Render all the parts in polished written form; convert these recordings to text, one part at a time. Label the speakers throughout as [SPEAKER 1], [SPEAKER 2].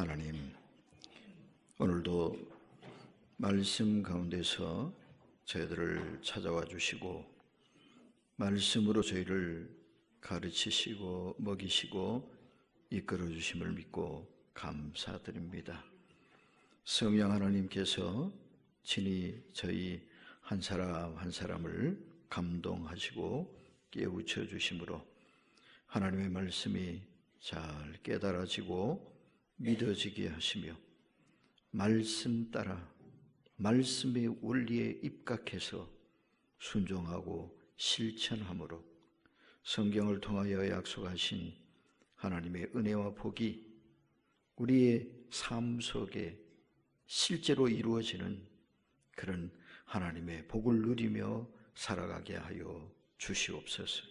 [SPEAKER 1] 하나님, 오늘도 말씀 가운데서 저희들을 찾아와 주시고 말씀으로 저희를 가르치시고 먹이시고 이끌어 주심을 믿고 감사드립니다. 성령 하나님께서 친히 저희 한 사람 한 사람을 감동하시고 깨우쳐 주심으로 하나님의 말씀이 잘 깨달아지고 믿어지게 하시며 말씀 따라 말씀의 원리에 입각해서 순종하고 실천함으로 성경을 통하여 약속하신 하나님의 은혜와 복이 우리의 삶 속에 실제로 이루어지는 그런 하나님의 복을 누리며 살아가게 하여 주시옵소서.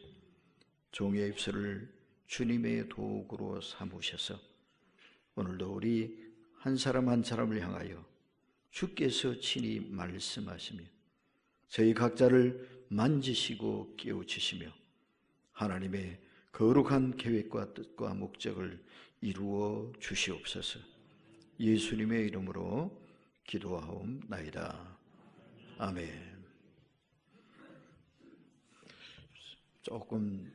[SPEAKER 1] 종의 입술을 주님의 도구로 삼으셔서 오늘도 우리 한 사람 한 사람을 향하여 주께서 친히 말씀하시며 저희 각자를 만지시고 깨우치시며 하나님의 거룩한 계획과 뜻과 목적을 이루어 주시옵소서. 예수님의 이름으로 기도하옵나이다. 아멘. 조금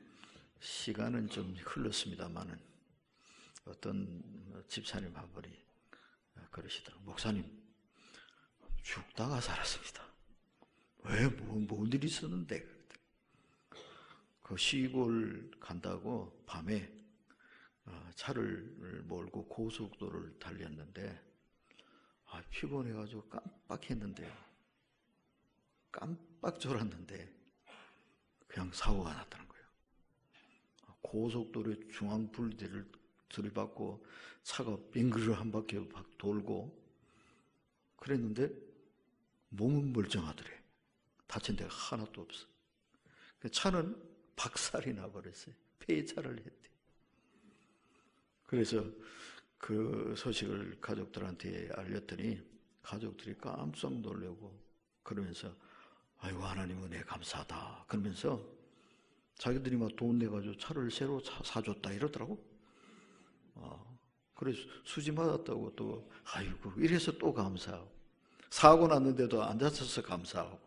[SPEAKER 1] 시간은 좀 흘렀습니다만은 어떤 집사님 한 분이 그러시더라고요. 목사님, 죽다가 살았습니다. 왜? 뭔 일이 있었는데? 그 시골 간다고 밤에 차를 몰고 고속도로를 달렸는데 피곤해가지고 깜빡했는데요. 깜빡 졸았는데 그냥 사고가 났다는 거예요. 고속도로의 중앙분리대를 들이받고 차가 빙그르 한 바퀴 돌고 그랬는데 몸은 멀쩡하더래. 다친 데가 하나도 없어. 차는 박살이 나버렸어요. 폐차를 했대. 그래서 그 소식을 가족들한테 알렸더니 가족들이 깜짝 놀라고 그러면서 아이고 하나님 은혜 감사하다 그러면서 자기들이 막 돈 내가지고 차를 새로 사줬다 이러더라고. 그래서 수지 맞았다고 또 아이고 이래서 또 감사하고 사고 났는데도 안 다쳐서 감사하고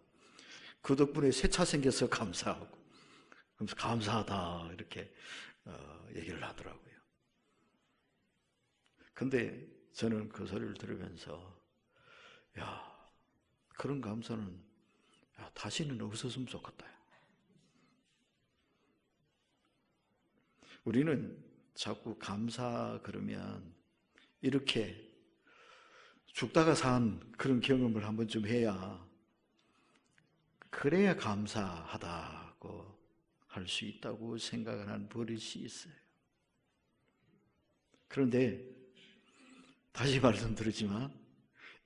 [SPEAKER 1] 그 덕분에 새 차 생겨서 감사하고 그러면서 감사하다 이렇게 얘기를 하더라고요. 근데 저는 그 소리를 들으면서 그런 감사는 다시는 없었으면 좋겠다. 우리는 자꾸 감사 그러면 이렇게 죽다가 산 그런 경험을 한 번쯤 해야 그래야 감사하다고 할 수 있다고 생각하는 버릇이 있어요. 그런데 다시 말씀드리지만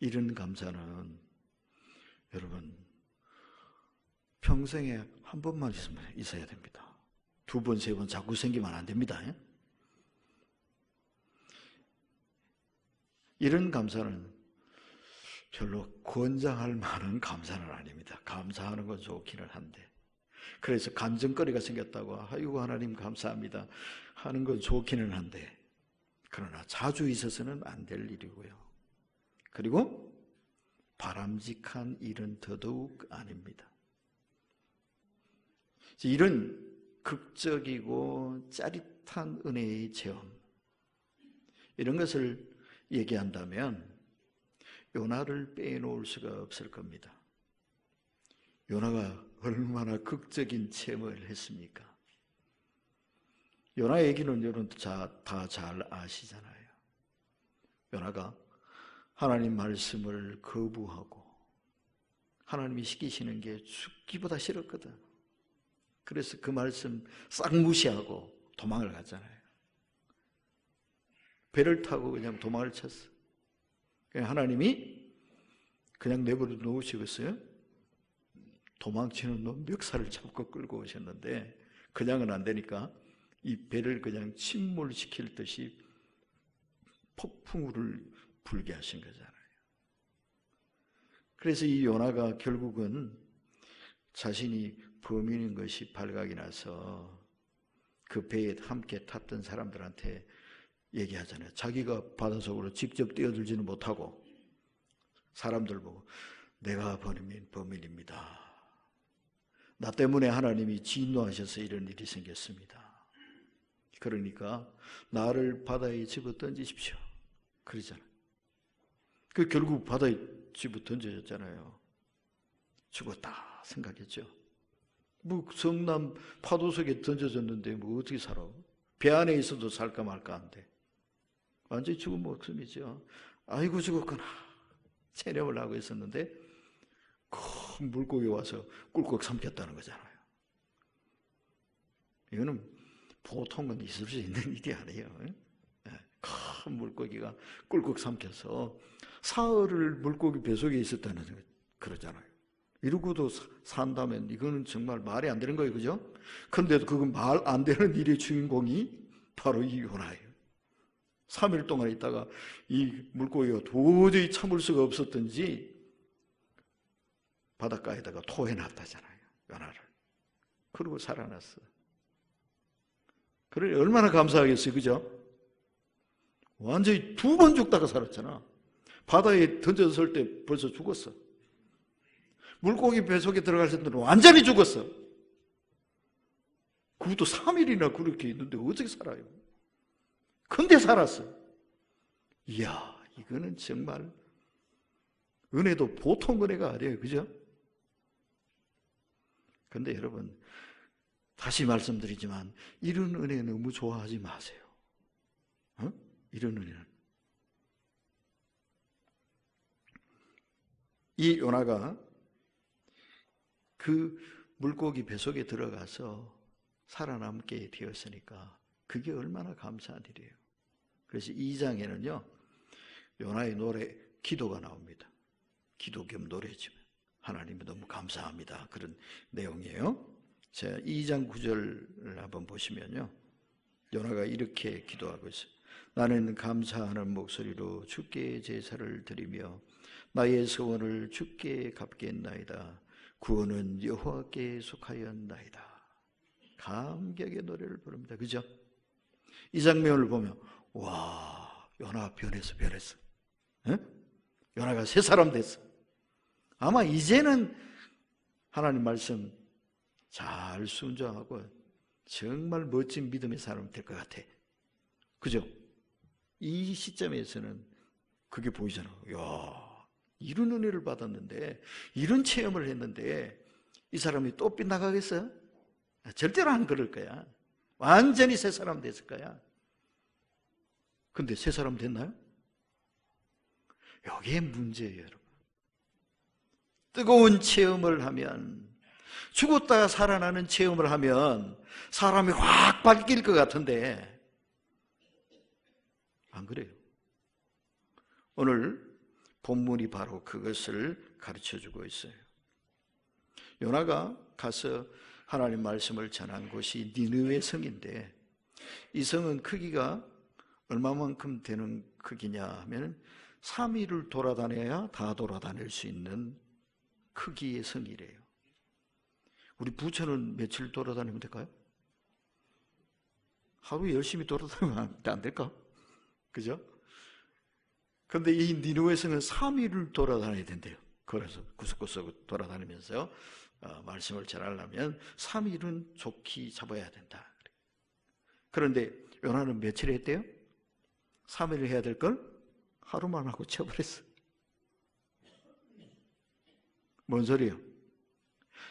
[SPEAKER 1] 이런 감사는 여러분 평생에 한 번만 있어야 됩니다. 두 번, 세 번 자꾸 생기면 안 됩니다. 이런 감사는 별로 권장할 만한 감사는 아닙니다. 감사하는 건 좋기는 한데 그래서 감정거리가 생겼다고 아이고 하나님 감사합니다 하는 건 좋기는 한데 그러나 자주 있어서는 안 될 일이고요. 그리고 바람직한 일은 더더욱 아닙니다. 이런 극적이고 짜릿한 은혜의 체험 이런 것을 얘기한다면 요나를 빼놓을 수가 없을 겁니다. 요나가 얼마나 극적인 체험을 했습니까? 요나 얘기는 여러분 다 잘 아시잖아요. 요나가 하나님 말씀을 거부하고 하나님이 시키시는 게 죽기보다 싫었거든. 그래서 그 말씀 싹 무시하고 도망을 갔잖아요. 배를 타고 그냥 도망을 쳤어. 하나님이 그냥 내버려 놓으시겠어요? 도망치는 놈 멱살을 잡고 끌고 오셨는데 그냥은 안 되니까 이 배를 그냥 침몰시킬 듯이 폭풍우를 불게 하신 거잖아요. 그래서 이 요나가 결국은 자신이 범인인 것이 발각이 나서 그 배에 함께 탔던 사람들한테 얘기하잖아요. 자기가 바다 속으로 직접 뛰어들지는 못하고 사람들 보고 내가 범인입니다. 나 때문에 하나님이 진노하셔서 이런 일이 생겼습니다. 그러니까 나를 바다에 집어 던지십시오. 그러잖아요. 그 결국 바다에 집어 던져졌잖아요. 죽었다 생각했죠. 뭐 성남 파도 속에 던져졌는데 뭐 어떻게 살아? 배 안에 있어도 살까 말까 한데 완전히 죽은 목숨이죠. 아이고 죽었구나 체념을 하고 있었는데 큰 물고기 와서 꿀꺽 삼켰다는 거잖아요. 이거는 보통은 있을 수 있는 일이 아니에요. 큰 물고기가 꿀꺽 삼켜서 사흘을 물고기 뱃속에 있었다는 그러잖아요. 이러고도 산다면 이거는 정말 말이 안 되는 거예요. 그죠? 그런데도 그건 말 안 되는 일의 주인공이 바로 이 요나예요. 3일 동안 있다가 이 물고기가 도저히 참을 수가 없었던지 바닷가에다가 토해놨다잖아요. 요나를. 그리고 살아났어. 그래 얼마나 감사하겠어요. 그죠? 완전히 2번 죽다가 살았잖아. 바다에 던졌을 때 벌써 죽었어. 물고기 뱃속에 들어갈 때는 완전히 죽었어. 그것도 3일이나 그렇게 있는데 어떻게 살아요? 근데 살았어. 이야, 이거는 정말 은혜도 보통 은혜가 아니에요. 그죠? 근데 여러분, 다시 말씀드리지만 이런 은혜 너무 좋아하지 마세요. 이런 은혜는. 이 요나가 그 물고기 뱃속에 들어가서 살아남게 되었으니까 그게 얼마나 감사한 일이에요. 그래서 2장에는요 요나의 노래, 기도가 나옵니다. 기도 겸 노래지만 하나님이 너무 감사합니다. 그런 내용이에요. 자, 2장 9절을 한번 보시면요 요나가 이렇게 기도하고 있어요. 나는 감사하는 목소리로 주께 제사를 드리며 나의 소원을 주께 갚겠나이다. 구원은 여호와께 속하였나이다. 감격의 노래를 부릅니다. 그죠? 이 장면을 보면 와, 요나 변했어. 에? 요나가 새 사람 됐어. 아마 이제는 하나님 말씀 잘 순종하고 정말 멋진 믿음의 사람이 될 것 같아. 그죠? 이 시점에서는 그게 보이잖아. 야, 이런 은혜를 받았는데, 이런 체험을 했는데 이 사람이 또 빗나가겠어요? 절대로 안 그럴 거야. 완전히 새 사람 됐을 거야. 근데 새 사람 됐나요? 이게 문제예요, 여러분. 뜨거운 체험을 하면, 죽었다가 살아나는 체험을 하면 사람이 확 바뀔 것 같은데 안 그래요. 오늘 본문이 바로 그것을 가르쳐주고 있어요. 요나가 가서 하나님 말씀을 전한 곳이 니느웨 성인데, 이 성은 크기가 얼마만큼 되는 크기냐 하면 3일을 돌아다녀야 다 돌아다닐 수 있는 크기의 성이래요. 우리 부천은 며칠 돌아다니면 될까요? 하루 열심히 돌아다니면 안 될까? 그죠? 근데 이 니느웨 성은 3일을 돌아다녀야 된대요. 그래서 구석구석 돌아다니면서 말씀을 전하려면 3일은 좋게 잡아야 된다. 그런데 요나는 며칠 했대요? 3일을 해야 될 걸 하루만 하고 쳐버렸어. 뭔 소리예요?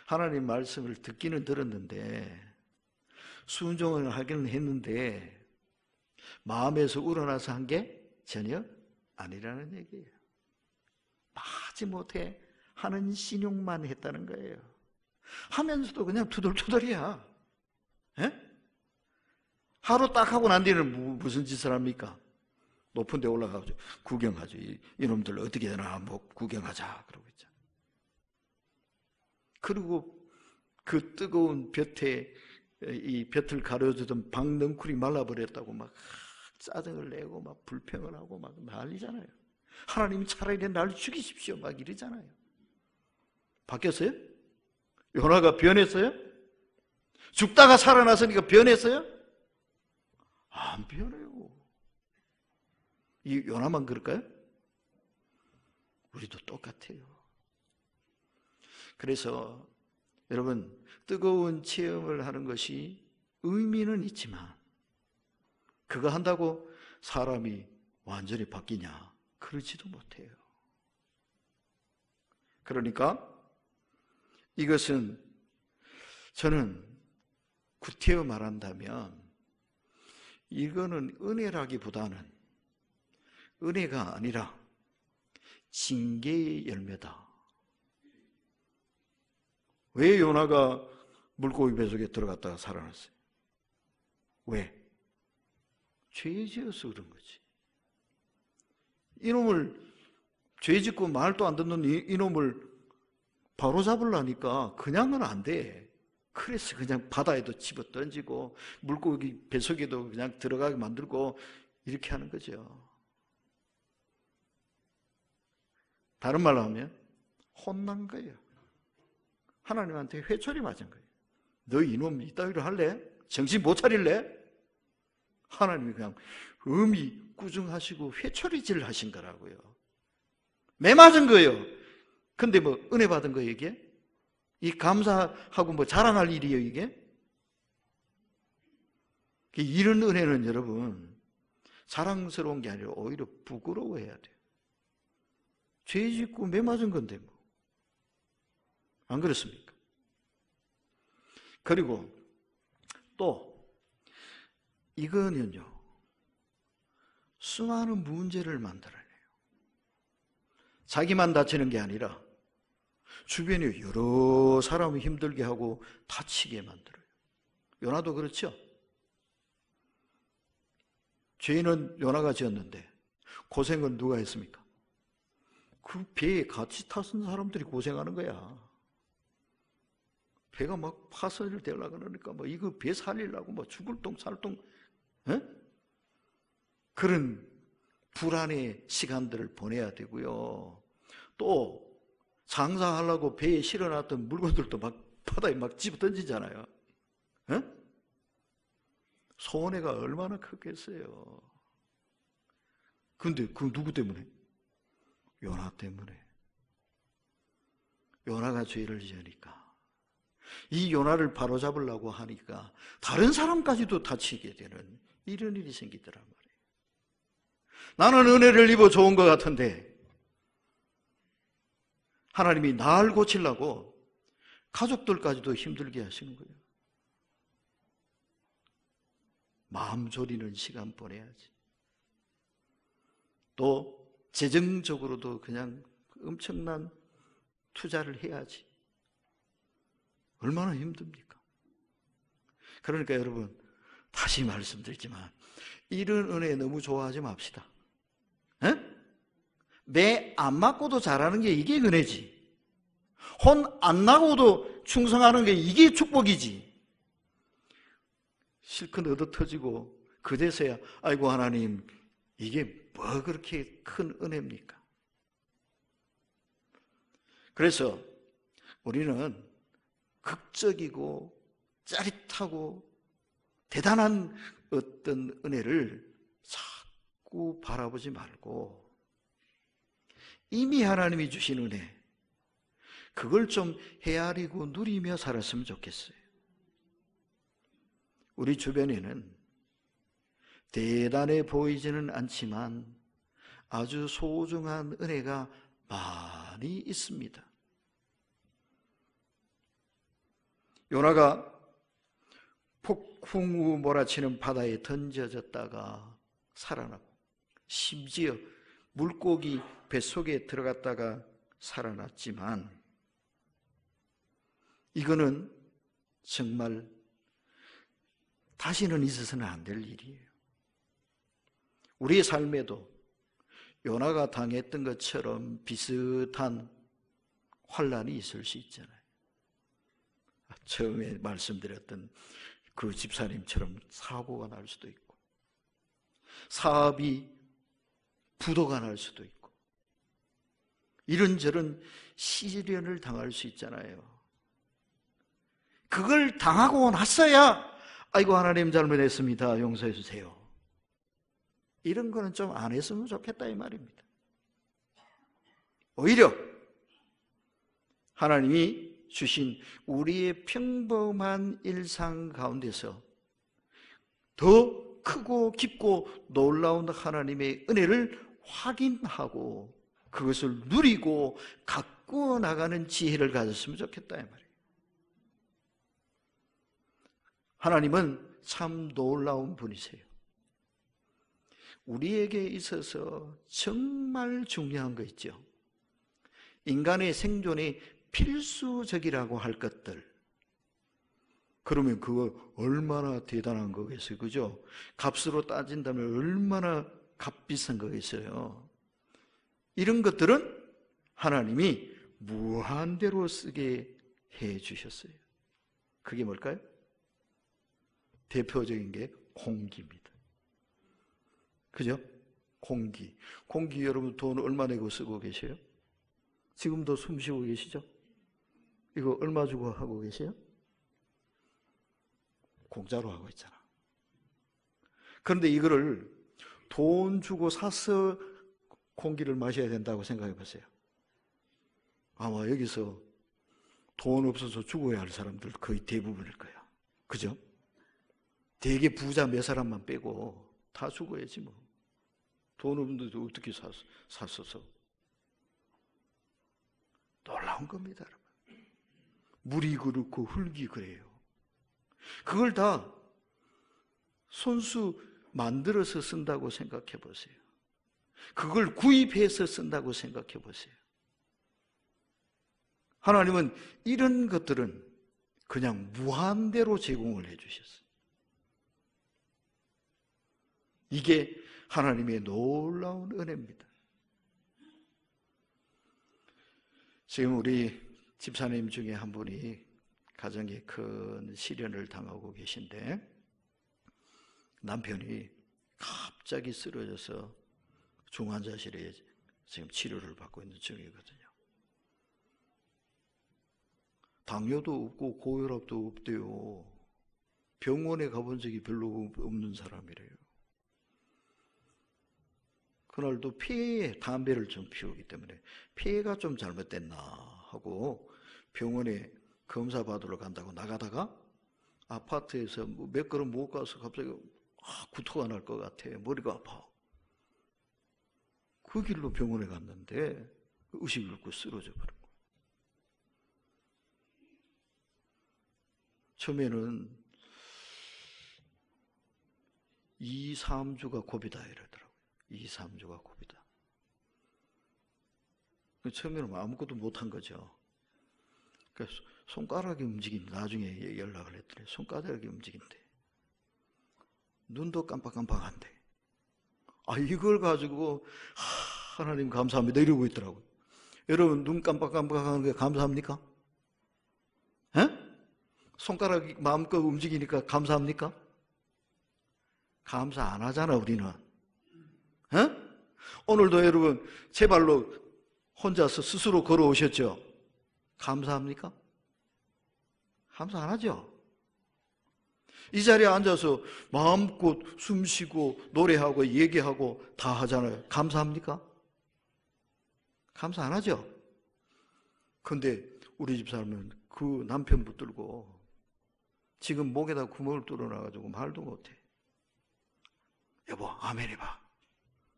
[SPEAKER 1] 하나님 말씀을 듣기는 들었는데 순종을 하기는 했는데 마음에서 우러나서 한 게 전혀 아니라는 얘기예요. 마지못해 하는 신용만 했다는 거예요. 하면서도 그냥 투덜투덜이야. 에? 하루 딱 하고 난 뒤에는 무슨 짓을 합니까? 높은 데 올라가서 구경하죠. 이놈들 어떻게 되나 뭐 구경하자 그러고 있잖아. 그리고 그 뜨거운 볕에 이 볕을 가려주던 박넝쿨이 말라버렸다고 막 짜증을 내고 막 불평을 하고 막 난리잖아요. 하나님이 차라리 날 죽이십시오 막 이러잖아요. 바뀌었어요? 요나가 변했어요? 죽다가 살아났으니까 변했어요? 안 변해요. 이 요나만 그럴까요? 우리도 똑같아요. 그래서 여러분, 뜨거운 체험을 하는 것이 의미는 있지만 그거 한다고 사람이 완전히 바뀌냐? 그러지도 못해요. 그러니까 이것은 저는 구태여 말한다면 이거는 은혜라기보다는 은혜가 아니라 징계의 열매다. 왜 요나가 물고기 뱃속에 들어갔다가 살아났어요? 왜? 죄 지어서 그런 거지. 이놈을, 죄 짓고 말도 안 듣는 이놈을 바로 잡으려니까 그냥은 안 돼. 그래서 그냥 바다에도 집어 던지고 물고기 뱃속에도 그냥 들어가게 만들고 이렇게 하는 거죠. 다른 말로 하면 혼난 거예요. 하나님한테 회초리 맞은 거예요. 너 이놈 이따위로 할래? 정신 못 차릴래? 하나님이 그냥 음이 꾸중하시고 회초리질 하신 거라고요. 매 맞은 거예요. 근데 뭐 은혜 받은 거예요, 이게? 이 감사하고 뭐 자랑할 일이에요, 이게? 이런 은혜는 여러분 자랑스러운 게 아니라 오히려 부끄러워해야 돼요. 죄 짓고 매 맞은 건데 뭐. 안 그렇습니까? 그리고 또 이거는요, 수많은 문제를 만들어내요. 자기만 다치는 게 아니라 주변에 여러 사람을 힘들게 하고 다치게 만들어요. 요나도 그렇죠? 죄인은 요나가 지었는데 고생은 누가 했습니까? 그 배에 같이 탔던 사람들이 고생하는 거야. 배가 막 파선을 되려고 그러니까 뭐 이거 배 살리려고 뭐 죽을 똥 살똥, 에? 그런 불안의 시간들을 보내야 되고요. 또 장사하려고 배에 실어놨던 물건들도 막 바다에 막 집어 던지잖아요. 에? 손해가 얼마나 크겠어요. 근데 그 누구 때문에? 요나 때문에. 요나가 죄를 지으니까, 이 요나를 바로잡으려고 하니까 다른 사람까지도 다치게 되는 이런 일이 생기더란 말이에요. 나는 은혜를 입어 좋은 것 같은데 하나님이 나를 고치려고 가족들까지도 힘들게 하시는 거예요. 마음 졸이는 시간 보내야지. 또 재정적으로도 그냥 엄청난 투자를 해야지. 얼마나 힘듭니까? 그러니까 여러분, 다시 말씀드리지만 이런 은혜 너무 좋아하지 맙시다. 매 안 맞고도 잘하는 게 이게 은혜지. 혼 안 나고도 충성하는 게 이게 축복이지. 실컷 얻어 터지고 그제서야 아이고 하나님 이게 뭐 그렇게 큰 은혜입니까? 그래서 우리는 극적이고 짜릿하고 대단한 어떤 은혜를 자꾸 바라보지 말고 이미 하나님이 주신 은혜, 그걸 좀 헤아리고 누리며 살았으면 좋겠어요. 우리 주변에는 대단해 보이지는 않지만 아주 소중한 은혜가 많이 있습니다. 요나가 폭풍우 몰아치는 바다에 던져졌다가 살아나고, 심지어 물고기 뱃속에 들어갔다가 살아났지만 이거는 정말 다시는 있어서는 안 될 일이에요. 우리의 삶에도 요나가 당했던 것처럼 비슷한 환난이 있을 수 있잖아요. 처음에 말씀드렸던 그 집사님처럼 사고가 날 수도 있고, 사업이 부도가 날 수도 있고, 이런저런 시련을 당할 수 있잖아요. 그걸 당하고 났어야 아이고 하나님 잘못했습니다, 용서해 주세요, 이런 거는 좀 안 했으면 좋겠다 이 말입니다. 오히려 하나님이 주신 우리의 평범한 일상 가운데서 더 크고 깊고 놀라운 하나님의 은혜를 확인하고 그것을 누리고 가꾸어 나가는 지혜를 가졌으면 좋겠다 이 말이에요. 하나님은 참 놀라운 분이세요. 우리에게 있어서 정말 중요한 거 있죠. 인간의 생존에 필수적이라고 할 것들. 그러면 그거 얼마나 대단한 거겠어요. 그죠? 값으로 따진다면 얼마나 값비싼 거겠어요. 이런 것들은 하나님이 무한대로 쓰게 해 주셨어요. 그게 뭘까요? 대표적인 게 공기입니다. 그죠? 공기. 공기 여러분 돈 얼마 내고 쓰고 계세요? 지금도 숨 쉬고 계시죠? 이거 얼마 주고 하고 계세요? 공짜로 하고 있잖아. 그런데 이거를 돈 주고 사서 공기를 마셔야 된다고 생각해 보세요. 아마 여기서 돈 없어서 죽어야 할 사람들 거의 대부분일 거야. 그죠? 되게 부자 몇 사람만 빼고 다 죽어야지 뭐. 돈 없는데도 어떻게 샀어서. 놀라운 겁니다, 여러분. 물이 그렇고 흙이 그래요. 그걸 다 손수 만들어서 쓴다고 생각해 보세요. 그걸 구입해서 쓴다고 생각해 보세요. 하나님은 이런 것들은 그냥 무한대로 제공을 해 주셨어요. 이게 하나님의 놀라운 은혜입니다. 지금 우리 집사님 중에 한 분이 가정에 큰 시련을 당하고 계신데 남편이 갑자기 쓰러져서 중환자실에 지금 치료를 받고 있는 중이거든요. 당뇨도 없고 고혈압도 없대요. 병원에 가본 적이 별로 없는 사람이래요. 그날도 폐에 담배를 좀 피우기 때문에 폐가 좀 잘못됐나 하고 병원에 검사 받으러 간다고 나가다가 아파트에서 몇 걸음 못 가서 갑자기 구토가 날 것 같아. 머리가 아파. 그 길로 병원에 갔는데 의식을 잃고 쓰러져 버린 거예요. 처음에는 2, 3주가 고비다 이러더라고요. 2, 3주가 고비다. 처음에는 아무것도 못한 거죠. 그래서 손가락이 움직인다. 나중에 연락을 했더니 손가락이 움직인대. 눈도 깜빡깜빡한데. 이걸 가지고 하나님 감사합니다 이러고 있더라고요. 여러분 눈 깜빡깜빡하는 게 감사합니까? 에? 손가락이 마음껏 움직이니까 감사합니까? 감사 안 하잖아 우리는. 에? 오늘도 여러분 제 발로 혼자서 스스로 걸어오셨죠? 감사합니까? 감사 안 하죠? 이 자리에 앉아서 마음껏 숨 쉬고 노래하고 얘기하고 다 하잖아요. 감사합니까? 감사 안 하죠? 근데 우리 집사람은 그 남편 붙들고 지금 목에다 구멍을 뚫어놔가지고 말도 못해. 여보 아멘 해봐.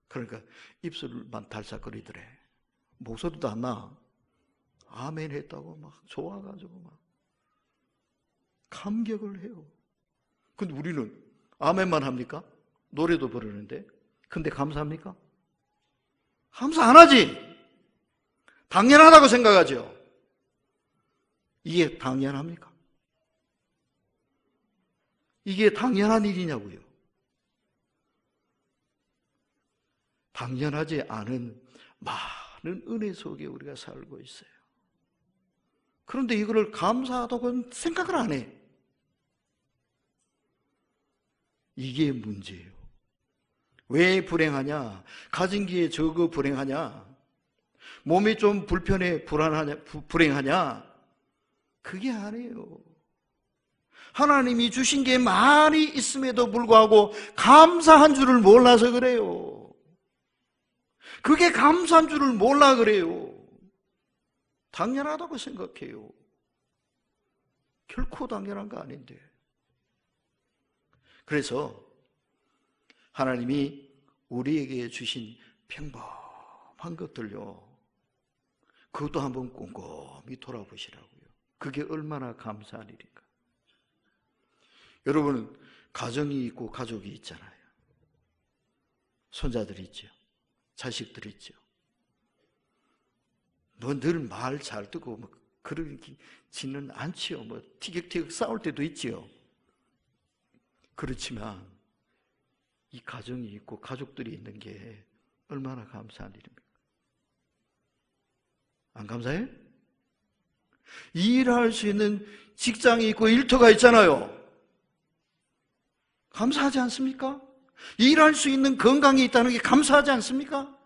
[SPEAKER 1] 그러니까 입술만 달싹거리더래. 목소리도 안 나. 아멘 했다고 막 좋아가지고 막 감격을 해요. 근데 우리는 아멘만 합니까? 노래도 부르는데. 근데 감사합니까? 감사 안 하지. 당연하다고 생각하죠. 이게 당연합니까? 이게 당연한 일이냐고요. 당연하지 않은 많은 은혜 속에 우리가 살고 있어요. 그런데 이거를 감사하다고는 생각을 안 해. 이게 문제예요. 왜 불행하냐? 가진 게 적어 불행하냐? 몸이 좀 불편해 불안하냐? 불행하냐? 그게 아니에요. 하나님이 주신 게 많이 있음에도 불구하고 감사한 줄을 몰라서 그래요. 그게 감사한 줄을 몰라 그래요. 당연하다고 생각해요. 결코 당연한 거 아닌데. 그래서 하나님이 우리에게 주신 평범한 것들요, 그것도 한번 꼼꼼히 돌아보시라고요. 그게 얼마나 감사한 일인가. 여러분은 가정이 있고 가족이 있잖아요. 손자들이 있죠. 자식들이 있죠. 뭐 늘 말 잘 듣고 뭐 그러지는 않지요. 뭐 티격태격 싸울 때도 있지요. 그렇지만 이 가정이 있고 가족들이 있는 게 얼마나 감사한 일입니까? 안 감사해요? 일할 수 있는 직장이 있고 일터가 있잖아요. 감사하지 않습니까? 일할 수 있는 건강이 있다는 게 감사하지 않습니까?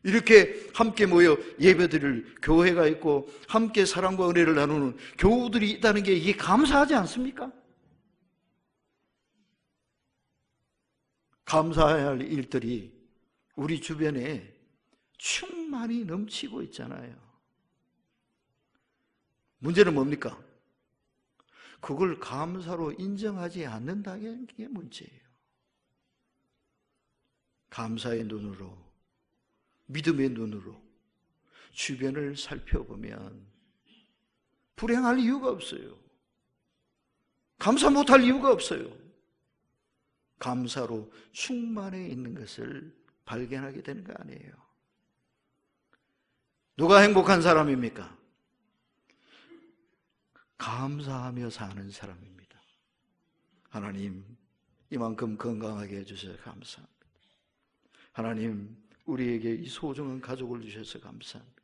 [SPEAKER 1] 이렇게 함께 모여 예배드릴 교회가 있고 함께 사랑과 은혜를 나누는 교우들이 있다는 게 이게 감사하지 않습니까? 감사해야 할 일들이 우리 주변에 충만히 넘치고 있잖아요. 문제는 뭡니까? 그걸 감사로 인정하지 않는다는 게 문제예요. 감사의 눈으로, 믿음의 눈으로 주변을 살펴보면 불행할 이유가 없어요. 감사 못할 이유가 없어요. 감사로 충만해 있는 것을 발견하게 되는 거 아니에요. 누가 행복한 사람입니까? 감사하며 사는 사람입니다. 하나님, 이만큼 건강하게 해주셔서 감사합니다. 하나님, 우리에게 이 소중한 가족을 주셔서 감사합니다.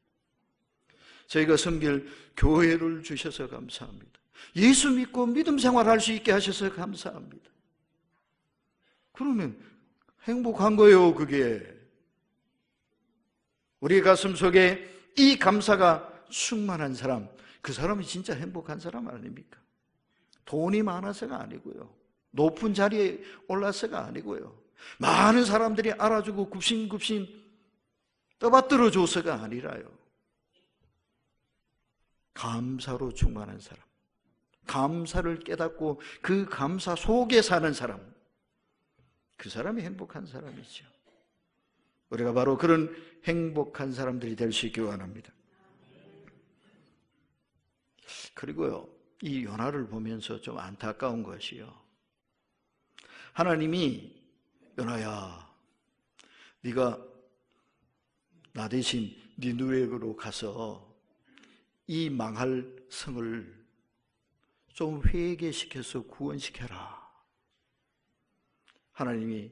[SPEAKER 1] 저희가 섬길 교회를 주셔서 감사합니다. 예수 믿고 믿음 생활할 수 있게 하셔서 감사합니다. 그러면 행복한 거예요, 그게. 우리 가슴 속에 이 감사가 충만한 사람, 그 사람이 진짜 행복한 사람 아닙니까? 돈이 많아서가 아니고요, 높은 자리에 올라서가 아니고요, 많은 사람들이 알아주고 굽신굽신 떠받들어 줘서가 아니라요, 감사로 충만한 사람, 감사를 깨닫고 그 감사 속에 사는 사람, 그 사람이 행복한 사람이죠. 우리가 바로 그런 행복한 사람들이 될 수 있기 원합니다. 그리고요, 이 요나를 보면서 좀 안타까운 것이요, 하나님이 요나야, 네가 나 대신 니느웨로 가서 이 망할 성을 좀 회개시켜서 구원시켜라. 하나님이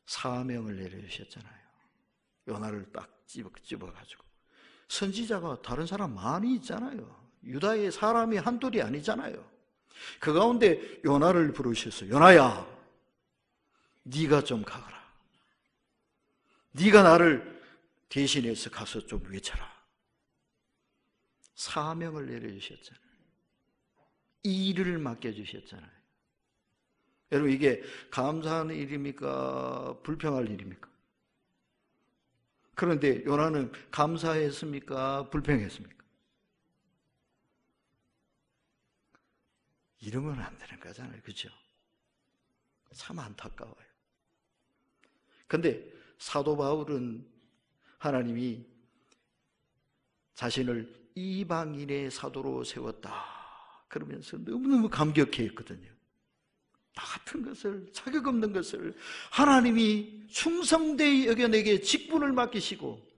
[SPEAKER 1] 사명을 내려주셨잖아요. 요나를 딱 집어가지고. 선지자가 다른 사람 많이 있잖아요. 유다의 사람이 한둘이 아니잖아요. 그 가운데 요나를 부르셔서, 요나야, 네가 좀 가거라. 네가 나를 대신해서 가서 좀 외쳐라. 사명을 내려주셨잖아요. 일을 맡겨주셨잖아요. 여러분, 이게 감사하는 일입니까? 불평할 일입니까? 그런데 요나는 감사했습니까? 불평했습니까? 이러면 안 되는 거잖아요. 그렇죠? 참 안타까워요. 그런데 사도 바울은 하나님이 자신을 이방인의 사도로 세웠다 그러면서 너무너무 감격해했거든요. 나 같은 것을, 자격 없는 것을 하나님이 충성되이 여겨내게 직분을 맡기시고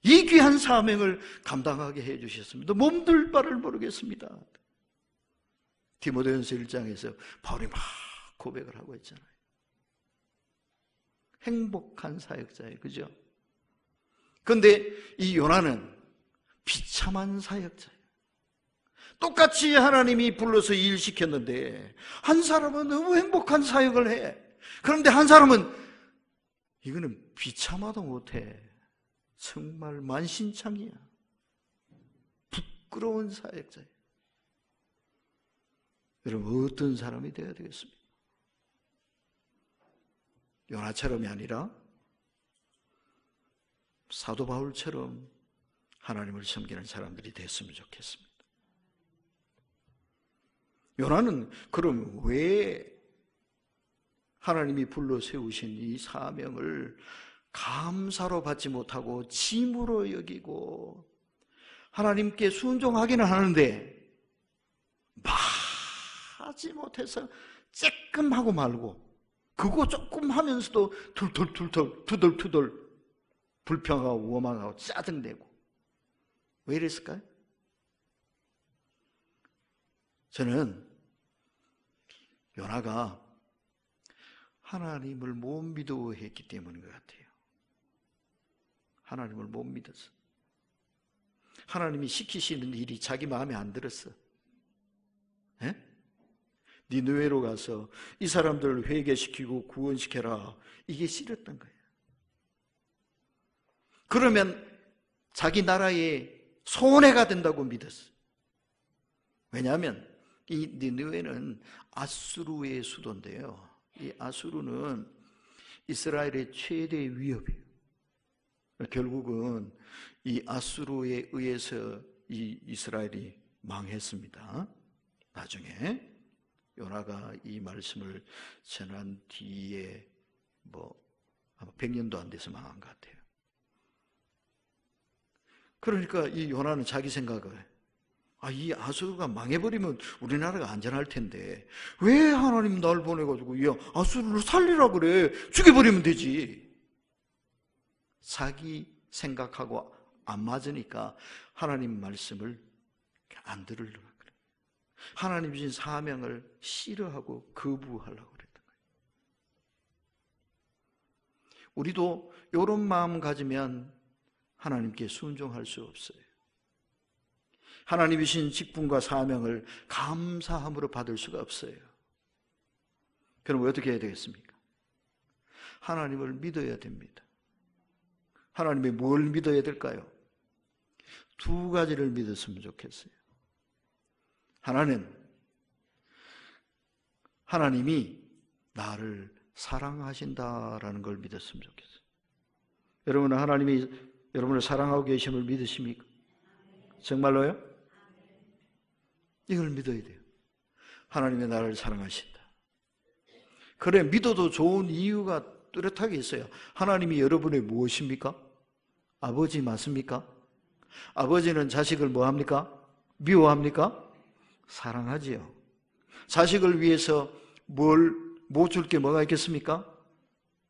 [SPEAKER 1] 이 귀한 사명을 감당하게 해주셨습니다. 몸둘 바를 모르겠습니다. 디모데전서 1장에서 바울이 막 고백을 하고 있잖아요. 행복한 사역자예요. 그죠? 그런데 이 요나는 비참한 사역자예요. 똑같이 하나님이 불러서 일시켰는데 한 사람은 너무 행복한 사역을 해. 그런데 한 사람은 이거는 비참하다 못해. 정말 만신창이야. 부끄러운 사역자예요. 여러분 어떤 사람이 되어야 되겠습니까? 요나처럼이 아니라 사도 바울처럼 하나님을 섬기는 사람들이 됐으면 좋겠습니다. 요나는 그럼 왜 하나님이 불러 세우신 이 사명을 감사로 받지 못하고 짐으로 여기고 하나님께 순종하기는 하는데 하지 못해서 쬐끔하고 말고 그거 조금 하면서도 투덜투덜 불평하고 원망하고 짜증내고 왜 이랬을까요? 저는 요나가 하나님을 못 믿어했기 때문인 것 같아요. 하나님을 못 믿었어. 하나님이 시키시는 일이 자기 마음에 안 들었어. 예? 니느웨로 가서 이 사람들을 회개시키고 구원시켜라. 이게 싫었던 거예요. 그러면 자기 나라에 손해가 된다고 믿었어. 왜냐하면 이 니느웨는 아수르의 수도인데요. 이 아수르는 이스라엘의 최대 위협이에요. 결국은 이 아수르에 의해서 이 이스라엘이 망했습니다. 나중에 요나가 이 말씀을 전한 뒤에 아마 100년도 안 돼서 망한 것 같아요. 그러니까 이 요나는 자기 생각을 이 아수르가 망해버리면 우리나라가 안전할 텐데 왜 하나님 날 보내가지고 이 아수르를 살리라 그래? 죽여버리면 되지. 자기 생각하고 안 맞으니까 하나님 말씀을 안 들으려고 그래요. 하나님 주신 사명을 싫어하고 거부하려고 그랬던 거예요. 우리도 이런 마음 가지면 하나님께 순종할 수 없어요. 하나님이 주신 직분과 사명을 감사함으로 받을 수가 없어요. 그럼 어떻게 해야 되겠습니까? 하나님을 믿어야 됩니다. 하나님이 뭘 믿어야 될까요? 두 가지를 믿었으면 좋겠어요. 하나는 하나님이 나를 사랑하신다라는 걸 믿었으면 좋겠어요. 여러분은 하나님이 여러분을 사랑하고 계심을 믿으십니까? 정말로요? 이걸 믿어야 돼요. 하나님이 나를 사랑하신다. 그래, 믿어도 좋은 이유가 뚜렷하게 있어요. 하나님이 여러분의 무엇입니까? 아버지 맞습니까? 아버지는 자식을 뭐합니까? 미워합니까? 사랑하지요. 자식을 위해서 못 줄 게 뭐가 있겠습니까?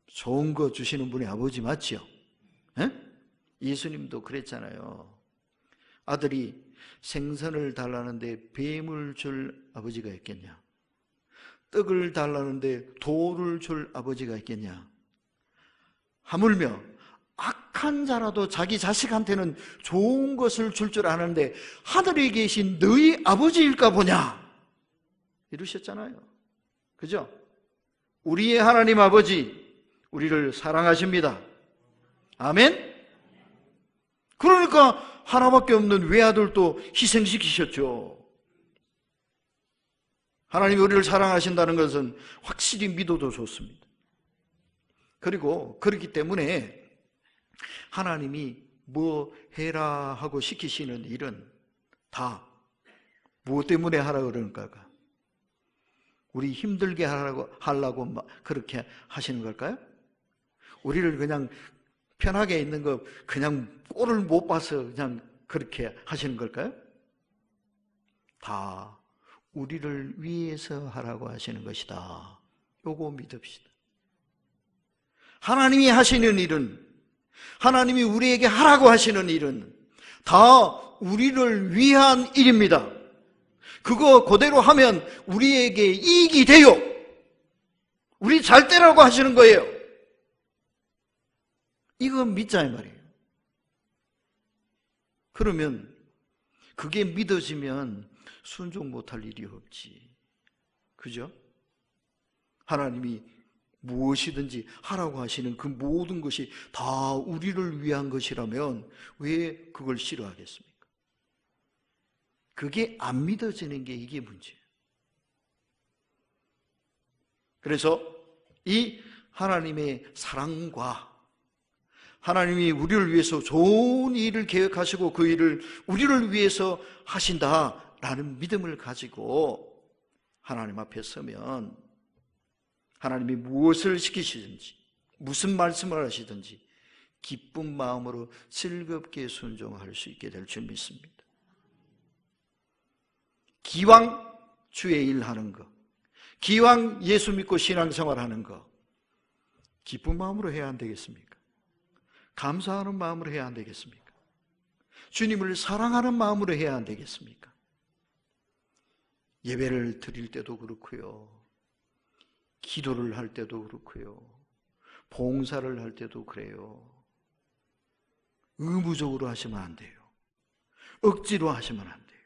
[SPEAKER 1] 좋은 거 주시는 분이 아버지 맞지요? 에? 예수님도 그랬잖아요. 아들이 생선을 달라는데 뱀을 줄 아버지가 있겠냐? 떡을 달라는데 돌을 줄 아버지가 있겠냐? 하물며 악한 자라도 자기 자식한테는 좋은 것을 줄 줄 아는데 하늘에 계신 너희 아버지일까 보냐? 이러셨잖아요. 그죠? 우리의 하나님 아버지, 우리를 사랑하십니다. 아멘? 그러니까 하나밖에 없는 외아들도 희생시키셨죠. 하나님이 우리를 사랑하신다는 것은 확실히 믿어도 좋습니다. 그리고 그렇기 때문에 하나님이 뭐 해라 하고 시키시는 일은 다 무엇 때문에 하라 그러는가? 우리 힘들게 하려고 그렇게 하시는 걸까요? 우리를 그냥 편하게 있는 거 그냥 꼴을 못 봐서 그냥 그렇게 하시는 걸까요? 다 우리를 위해서 하라고 하시는 것이다. 요거 믿읍시다. 하나님이 하시는 일은, 하나님이 우리에게 하라고 하시는 일은 다 우리를 위한 일입니다. 그거 그대로 하면 우리에게 이익이 돼요. 우리 잘 되라고 하시는 거예요. 이거 믿자 이 말이에요. 그러면 그게 믿어지면 순종 못할 일이 없지. 그죠? 하나님이 무엇이든지 하라고 하시는 그 모든 것이 다 우리를 위한 것이라면 왜 그걸 싫어하겠습니까? 그게 안 믿어지는 게 이게 문제예요. 그래서 이 하나님의 사랑과 하나님이 우리를 위해서 좋은 일을 계획하시고 그 일을 우리를 위해서 하신다라는 믿음을 가지고 하나님 앞에 서면 하나님이 무엇을 시키시든지 무슨 말씀을 하시든지 기쁜 마음으로 즐겁게 순종할 수 있게 될 줄 믿습니다. 기왕 주의 일 하는 거, 기왕 예수 믿고 신앙생활 하는 거 기쁜 마음으로 해야 안 되겠습니까? 감사하는 마음으로 해야 안 되겠습니까? 주님을 사랑하는 마음으로 해야 안 되겠습니까? 예배를 드릴 때도 그렇고요, 기도를 할 때도 그렇고요, 봉사를 할 때도 그래요. 의무적으로 하시면 안 돼요. 억지로 하시면 안 돼요.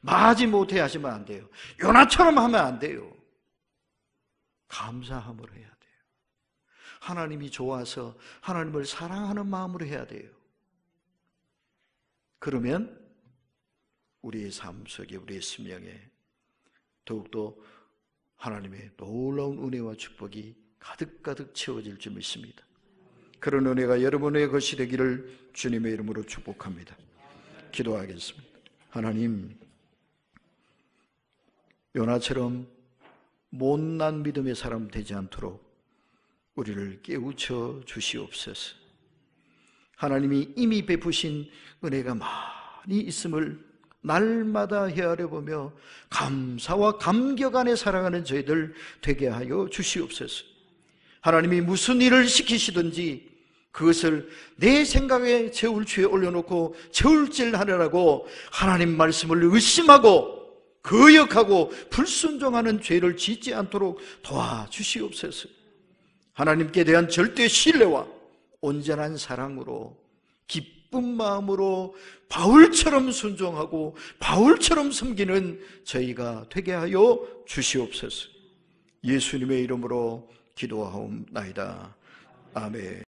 [SPEAKER 1] 마지 못해 하시면 안 돼요. 요나처럼 하면 안 돼요. 감사함으로 해야 돼요. 하나님이 좋아서 하나님을 사랑하는 마음으로 해야 돼요. 그러면 우리의 삶 속에, 우리의 심령에 더욱더 하나님의 놀라운 은혜와 축복이 가득가득 채워질 줄 믿습니다. 그런 은혜가 여러분의 것이 되기를 주님의 이름으로 축복합니다. 기도하겠습니다. 하나님, 요나처럼 못난 믿음의 사람 되지 않도록 우리를 깨우쳐 주시옵소서. 하나님이 이미 베푸신 은혜가 많이 있음을 날마다 헤아려 보며 감사와 감격 안에 살아가는 저희들 되게 하여 주시옵소서. 하나님이 무슨 일을 시키시든지 그것을 내 생각에 제울추에 올려놓고 제울질하느라고 하나님 말씀을 의심하고 거역하고 불순종하는 죄를 짓지 않도록 도와주시옵소서. 하나님께 대한 절대 신뢰와 온전한 사랑으로 기쁜 마음으로 바울처럼 순종하고 바울처럼 섬기는 저희가 되게 하여 주시옵소서. 예수님의 이름으로 기도하옵나이다. 아멘.